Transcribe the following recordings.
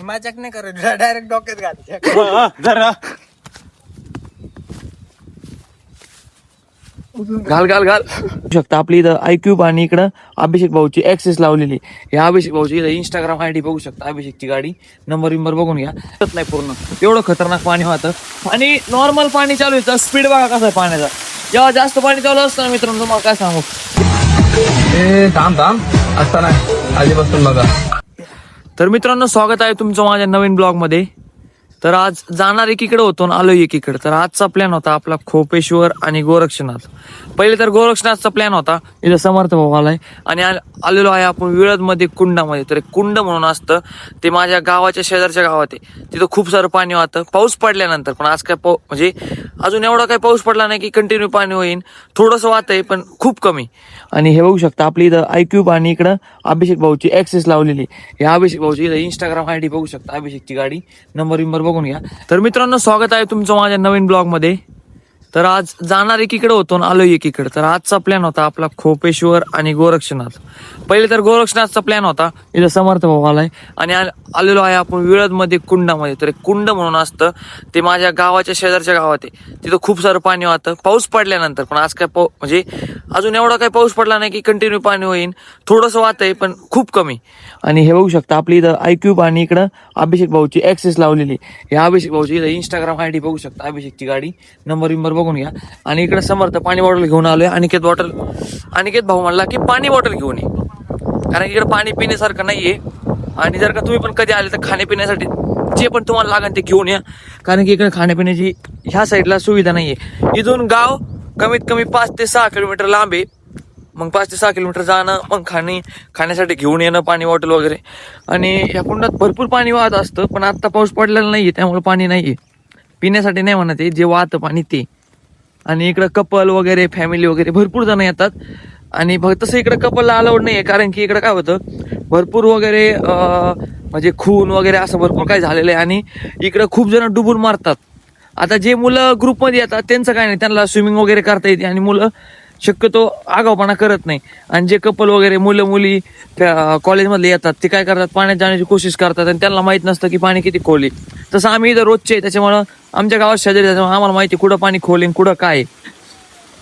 माझ्याक नाही करत डायरेक्ट डोक्यात घाल जरा घाल घाल घाल शकता. आपली इथं IQ आणि इकडं अभिषेक भाऊची ऍक्सेस लावलेली. या अभिषेक भाऊची इथं इंस्टाग्राम ID बघू शकता. अभिषेकची गाडी नंबर बघून घ्या. नाही पूर्ण एवढं खतरनाक पाणी होतं. आणि नॉर्मल पाणी चालू आहे तर स्पीड बघा कसा आहे पाण्याचा. जेव्हा जास्त पाणी चालू असतं ना मित्रांनो तुम्हाला काय सांगू. थांब असता नाही आधीपासून बघा. तर मित्रांनो स्वागत आहे तुमचं माझ्या नवीन ब्लॉग मध्ये. तर आज जाणार एकीकडे होतो आणि आलो एकीकडे. तर आजचा प्लॅन होता आपला खोपेश्वर आणि गोरक्षनाथ. पहिले तर गोरक्षनाथचा प्लॅन होता. इथं समर्थ भाऊ आलाय आणि आलेलो आहे आपण विळद मध्ये कुंडामध्ये. तर एक कुंड म्हणून असतं ते माझ्या गावाच्या शेजारच्या गावात आहे. तिथं खूप सारं पाणी वाहतं पाऊस पडल्यानंतर. पण आज काय म्हणजे अजून एवढा काही पाऊस पडला नाही की कंटिन्यू पाणी होईल. थोडंसं वाहत आहे पण खूप कमी. आणि हे बघू शकता आपली इथं IQ आणि इकडं अभिषेक भाऊची ऍक्सेस लावलेली. या अभिषेक भाऊची इथं इंस्टाग्राम ID बघू शकता. अभिषेकची गाडी नंबर बघून घ्या. तर मित्रांनो स्वागत आहे तुमचं माझ्या नवीन ब्लॉग मध्ये. तर आज जाणार एकीकडे होतो आणि आलो एकीकडे. तर आजचा प्लॅन होता आपला खोपेश्वर आणि गोरक्षनाथ. पहिले तर गोरक्षनाथचा प्लॅन होता. इथं समर्थ भाऊ आलाय आणि आलेलो आहे आपण विळद मध्ये कुंडामध्ये. तर एक कुंड म्हणून असतं ते माझ्या गावाच्या शेजारच्या गावात आहे. तिथं खूप सारं पाणी वाहतं पाऊस पडल्यानंतर. पण आज काय म्हणजे अजून एवढा काही पाऊस पडला नाही की कंटिन्यू पाणी होईल. थोडंसं वाहत आहे पण खूप कमी. आणि हे बघू शकता आपली इथं IQ आणि इकडं अभिषेक भाऊची ऍक्सेस लावलेली. या अभिषेक भाऊची इथं इंस्टाग्राम ID बघू शकता. अभिषेकची गाडी नंबर बघून घ्या. आणि इकडे समर्थ पाणी बॉटल घेऊन आलोय. अनिकेत भाऊ म्हणला की पाणी बॉटल घेऊन ये कारण इकडे पाणी पिण्यासारखं नाहीये. आणि जर का तुम्ही पण कधी आले तर खाण्यापिण्यासाठी जे पण तुम्हाला लागेल ते घेऊन या. कारण की इकडे खाण्यापिण्याची ह्या साईडला सुविधा नाहीये. इथून गाव कमीत कमी 5 ते 6 किलोमीटर लांब आहे. मग 5 ते 6 किलोमीटर जाणं मग खाण्यासाठी घेऊन येणं पाणी बॉटल वगैरे. आणि या कुंडात भरपूर पाणी वाहत असतं पण आता पाऊस पडलेला नाहीये त्यामुळे पाणी नाहीये. पिण्यासाठी नाही म्हणत आहे जे वाहतं पाणी ते. आणि इकडं कपल वगैरे फॅमिली वगैरे भरपूर जण येतात. आणि तसं इकडं कपलला अलाउड नाही आहे कारण की इकडं काय होतं भरपूर वगैरे म्हणजे खून वगैरे असं भरपूर काय झालेलं आहे. आणि इकडं खूप जण डुबून मारतात. आता जे मुलं ग्रुपमध्ये येतात त्यांचं काय नाही त्यांना स्विमिंग वगैरे करता येते आणि मुलं शक्यतो आगाऊपणा करत नाही. आणि जे कपल वगैरे मुलं मुली कॉलेजमधले येतात ते काय करतात पाण्यात जाण्याची कोशिश करतात आणि त्यांना माहीत नसतं की पाणी किती खोल आहे. तसं आम्ही इथं रोजचे आहे त्याच्यामुळं आमच्या गावात शेजारी त्याच्यामुळे आम्हाला माहिती कुठं पाणी खोल आहे कुठं काय आहे.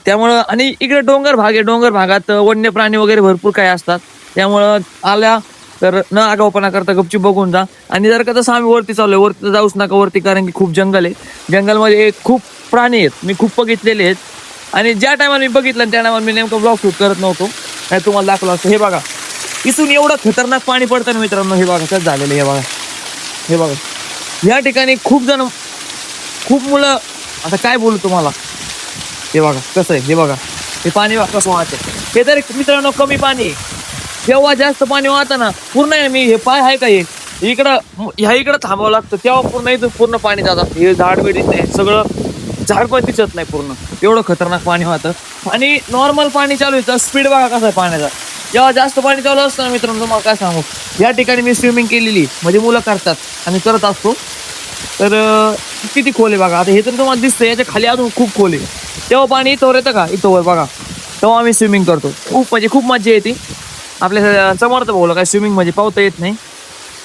त्यामुळं आणि इकडे डोंगर भाग आहे. डोंगर भागात वन्य प्राणी वगैरे भरपूर काय असतात. त्यामुळं आल्या तर न आगाऊपणा करता गपचूप बघून जा. आणि जर का तसं आम्ही वरती चाललोय वरती जाऊच नका वरती कारण की खूप जंगल आहे. जंगलमध्ये खूप प्राणी आहेत मी खूप बघितलेले आहेत. आणि ज्या टायमाला मी बघितलं त्या टायमाला मी नेमकं ब्लॉग शूट करत नव्हतो नाही तुम्हाला दाखवलं असतं. हे बघा इथून एवढं खतरनाक पाणी पडतं ना मित्रांनो. हे बघा कसं झालेलं हे बघा या ठिकाणी खूप मुलं आता काय बोलू तुम्हाला. हे बघा कसं आहे हे बघा हे पाणी कसं वाहते. हे तर मित्रांनो कमी पाणी आहे. जेव्हा जास्त पाणी वाहतं ना पूर्ण मी हे पाय आहे का इकडं थांबावं लागतं तेव्हा पूर्ण इथं पूर्ण पाणी जातात. हे झाड बिड नाही सगळं झाड पण दिसत नाही पूर्ण एवढं खतरनाक पाणी वाहतं. आणि नॉर्मल पाणी चालू आहे तर स्पीड बघा कसा आहे पाण्याचा. जेव्हा जास्त पाणी चालू असतं ना मित्रांनो तुम्हाला काय सांगू. या ठिकाणी मी स्विमिंग केलेली म्हणजे मुलं करतात आणि करत असतो. तर किती खोल आहे बघा. आता हे तर तुम्हाला दिसतं याच्या खाली अजून खूप खोल आहे. तेव्हा पाणी इथं येतं का इथं वर बघा तेव्हा आम्ही स्विमिंग करतो. खूप मजा येते. आपल्या समर्थ भाऊला काय स्विमिंग म्हणजे पावता येत नाही.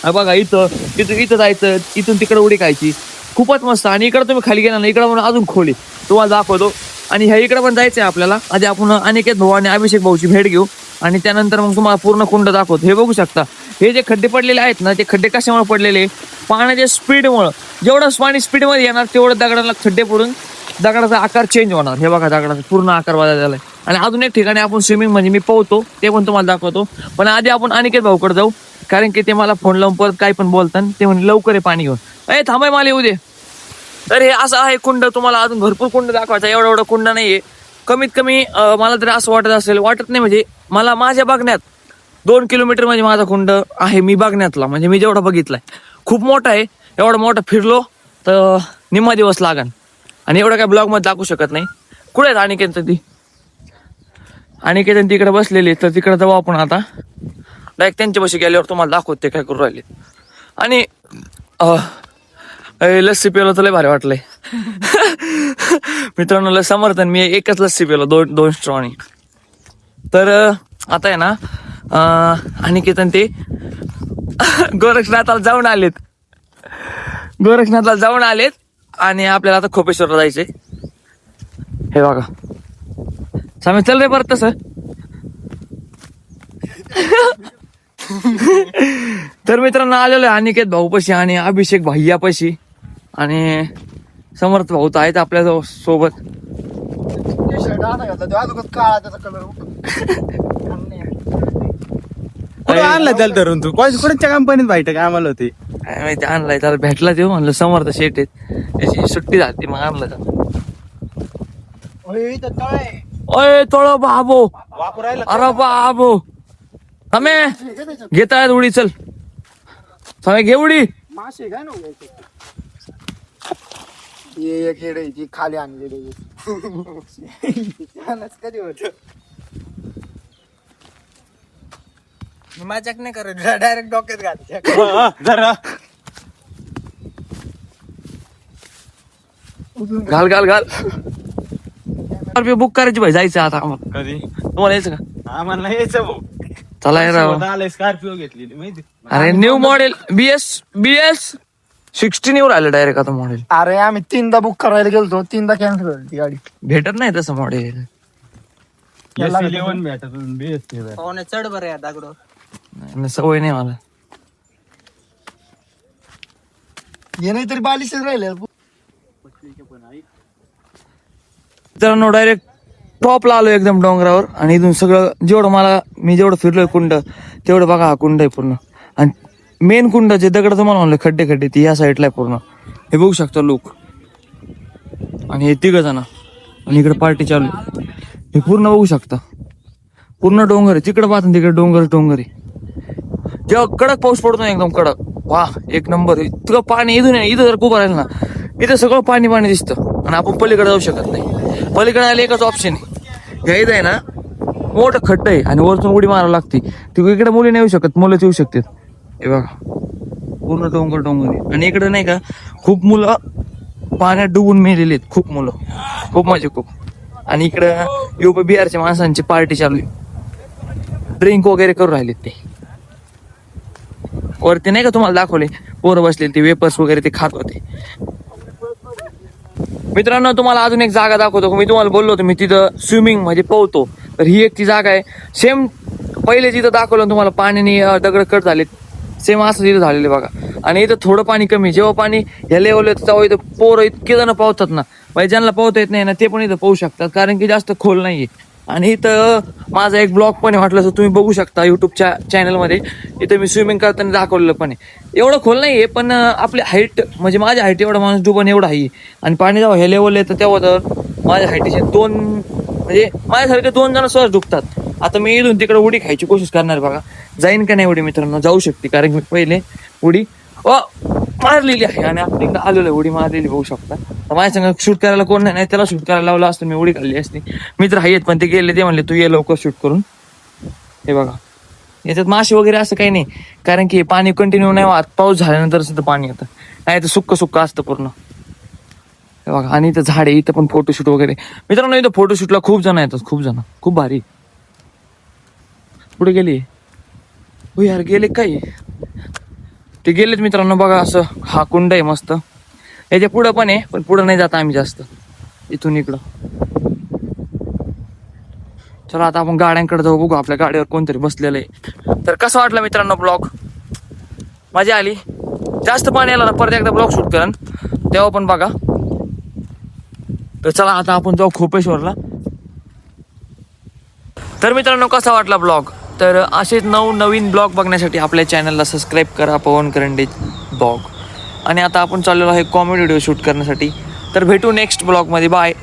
बघा इथं जायचं इथून तिकडे उडी खायची खूपच मस्त. आणि इकडं तुम्ही खाली गेला ना इकडं म्हणून अजून खोली तुम्हाला दाखवतो. आणि ह्या इकडे पण जायचं आहे आपल्याला. आधी आपण अनिकेत भाऊ आणि अभिषेक भाऊची भेट घेऊ आणि त्यानंतर मग तुम्हाला पूर्ण कुंड दाखवतो. हे बघू शकता हे जे खड्डे पडलेले आहेत ना ते खड्डे कशामुळे पडलेले पाण्याच्या स्पीडमुळं. जेवढं पाणी स्पीडमध्ये येणार तेवढं दगडाला खड्डे पडून दगडाचा आकार चेंज होणार. हे बघा दगडाचा पूर्ण आकार बदलला आहे. आणि अजून एक ठिकाणी आपण स्विमिंग म्हणजे मी पोहतो ते पण तुम्हाला दाखवतो. पण आधी आपण अनिकेत भाऊकडे जाऊ कारण की ते मला फोन लावून परत काही पण बोलतात. ते म्हणजे लवकर आहे पाणी घेऊन थांबाय मला येऊ दे. तर हे असं आहे कुंड. तुम्हाला अजून भरपूर कुंड दाखवायचा एवढा कुंड नाहीये. कमीत कमी मला तरी असं वाटत नाही म्हणजे मला माझ्या बघण्यात 2 किलोमीटर म्हणजे माझा कुंड आहे मी बघण्यातला म्हणजे मी जेवढा बघितलाय खूप मोठा आहे. एवढा मोठा फिरलो तर निम्मा दिवस लागन. आणि एवढं काय ब्लॉग मध्ये दाखवू शकत नाही. कुठे आहेत अनिकेतन तिकडे बसलेली तर तिकडे जाऊ आपण आता. डायरेक्ट त्यांच्यापाशी गेल्यावर तुम्हाला दाखवते काय करू राहिले. आणि लस्सी पेलो तर लय भारी वाटलंय मित्रांनो. समर्थन मी एकच लस्सी पेलो 2 स्ट्रॉनी. तर आता आहे ना अनिकेतन ते गोरक्षनाथाला जाऊन आलेत. गोरक्षनाथला जाऊन आलेत आणि आपल्याला आता खोपेश्वरला जायचंय. हे बघा सामी चल रे परत तसं. तर मित्रांनो आलेलो आहे अनिकेत भाऊपाशी आणि अभिषेक भैयापाशी आणि समर्थ भाऊ तर आहेत आपल्या सोबत. आणला त्याला धरून तू कोणत्या कंपनीत बाईट कामाला होती? काय माहिती आणलाय त्याला भेटला देऊ म्हणलं समर्थ शेट आहेत त्याची सुट्टी झाली मग आणलं त्याला. ओय तोळ बाबो अरे बाबो थांबे घेता आहेत उडी चल थांबे घे उडी. मासे काय ना खाली आणलेली कधी होत मजाक नाही करत डायरेक्ट डोक्यात घाल जरा घाल घाल घाल. बुक करायची भाई जायचं आता आम्हाला. कधी तुम्हाला यायचं का? आम्हाला यायचं भाऊ. चला राव. आलाय स्कॉर्पिओ घेतलेली माहिती. अरे न्यू मॉडेल बीएस 16 येऊ राहिलं डायरेक्ट आता मॉडेल. अरे आम्ही 3दा बुक करायला गेलो 3दा कॅन्सल झाली ती गाडी. भेटत नाही तसं मॉडेल. S11 भेटत BS चढ बरं दगड सवय नाही मला. ये नाही तरी 42 राहिले. मित्रांनो डायरेक्ट टॉपला आलो एकदम डोंगरावर आणि इथून सगळं मी जेवढं फिरलोय कुंड तेवढं बघा हा कुंड आहे पूर्ण. आणि मेन कुंड जे दगड तुम्हाला म्हणलं खड्डे खड्डे ती या साईडला आहे पूर्ण. हे बघू शकता लोक आणि हे 3 जण आणि इकडे पार्टी चालू आहे. हे पूर्ण बघू शकता पूर्ण डोंगर आहे. तिकडे पाहता तिकडे डोंगर आहे. जेव्हा कडक पाऊस पडतो ना एकदम कडक वा एक नंबर. इतकं पाणी इथं जर उभं राहिलं ना इथं सगळं पाणी दिसतं आणि आपण पलीकडे जाऊ शकत नाही. पलीकडे आले एकच ऑप्शन आहे घ्या इथं आहे ना मोठं खड्ड आहे आणि वरतून उडी मारावं लागते. ती इकडे मुली नाही येऊ शकत मुलंच येऊ शकतात. हे बघा पूर्ण डोंगर आहे आणि इकडे नाही का खूप मुलं पाण्यात डुबून मेलेले आहेत. खूप मुलं खूप म्हणजे खूप. आणि इकडं UP बिहारच्या माणसांची पार्टी चालू आहे. ड्रिंक वगैरे करू राहिलेत ते. वरती नाही का तुम्हाला दाखवले पोरं बसले ते वेपर्स वगैरे ते खात होते. मित्रांनो तुम्हाला अजून एक जागा दाखवतो. मी तुम्हाला बोललो होतो मी तिथं स्विमिंग म्हणजे पोहतो. तर ही एक ती जागा आहे सेम पहिले जिथं दाखवलं तुम्हाला पाण्याने दगड कट झाले सेम असं तिथं झालेलं बघा. आणि इथं थोडं पाणी कमी. जेव्हा पाणी ह्या लेवल येतं तेव्हा इथं पोरं इतके जण पावतात ना म्हणजे ज्यांना पावता येत नाही ना ते पण इथं पाहू शकतात कारण की जास्त खोल नाहीये. आणि इथं माझा एक ब्लॉग पण वाटलं तर तुम्ही बघू शकता युट्यूबच्या चॅनलमध्ये. इथं मी स्विमिंग करताना दाखवलेलं पण आहे. एवढं खोल नाहीये पण आपली हाईट म्हणजे माझ्या हाईट एवढा माणूस डुबन एवढा आहे. आणि पाणी जेव्हा हे लेवल येतं तेव्हा तर माझ्या हाईटीचे 2 म्हणजे माझ्यासारखे 2 जण सहज डुबतात. आता मी इथून तिकडे उडी खायची कोशिश करणार बघा. जाईन का नाही उडी मित्रांनो जाऊ शकते कारण मी पहिले उडी मारलेली आहे आणि आपण इकडे आलेलो आहे उडी मारलेली बघू शकता. माझ्या संग शूट करायला कोण नाही त्याला शूट करायला लावलं असतं मी उडी खाल्ली असती. मित्र आहेत पण ते गेले ते म्हणले तू ये लवकर शूट करून. हे बघा याच्यात मासे वगैरे असं काही नाही कारण की पाणी कंटिन्यू नाही वाहत. पाऊस झाल्यानंतर सुद्धा पाणी येतं नाही तर सुक्क असतं पूर्ण. हे बघा आणि इथं झाड आहे. इथं पण फोटोशूट वगैरे मित्रांनो इथं फोटोशूटला खूप जण येतात खूप भारी. पुढे गेली हो यार गेले काय ते गेलेत मित्रांनो बघा असं हा कुंड आहे मस्त. याच्या पुढं पण आहे पण पुढं नाही जात आम्ही जास्त इथून इकडं. चला आता आपण गाड्यांकडे जाऊ बघू आपल्या गाडीवर कोणतरी बसलेलं आहे. तर कसं वाटलं मित्रांनो ब्लॉग मजा आली. जास्त पाणी आलं ना परत एकदा ब्लॉग शूट करेन तेव्हा पण बघा. तर चला आता आपण जाऊ खोपेश्वरला. तर मित्रांनो कसा वाटला ब्लॉग तर असेच नवीन ब्लॉग बघण्यासाठी आपल्या चॅनलला सबस्क्राईब करा पवन करंडे ब्लॉग. आणि आता आपण चाललेलो आहे कॉमेडी व्हिडिओ शूट करण्यासाठी. तर भेटू नेक्स्ट ब्लॉगमध्ये. बाय.